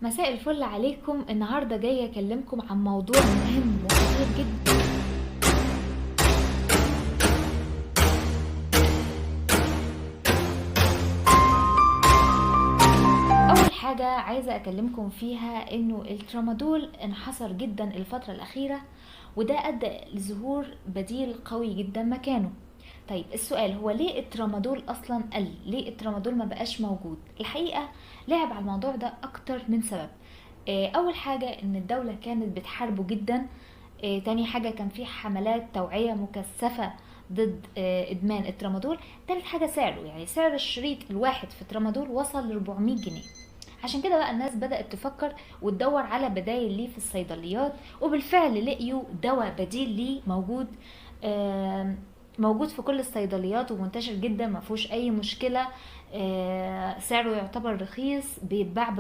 مساء الفل عليكم. النهاردة جاية أكلمكم عن موضوع مهم وخطير جدا. أول حاجة عايزة أكلمكم فيها إنه الترامادول انحصر جدا الفترة الأخيرة، وده أدى لظهور بديل قوي جدا مكانه. طيب السؤال هو ليه الترامادول أصلا قل؟ ليه الترامادول ما بقاش موجود؟ الحقيقة لعب على الموضوع ده أكتر من سبب. أول حاجة إن الدولة كانت بتحاربه جدا. تاني حاجة كان في حملات توعية مكثفة ضد إدمان الترامادول. تالت حاجة سعره، يعني سعر الشريط الواحد في الترامادول وصل ل 400 جنيه. عشان كده بقى الناس بدأت تفكر وتدور على بدايل ليه في الصيدليات، وبالفعل لقيوا دواء بديل ليه موجود. موجود في كل الصيدليات ومنتشر جدا، ما فيهوش اي مشكلة. سعره يعتبر رخيص، بيتباع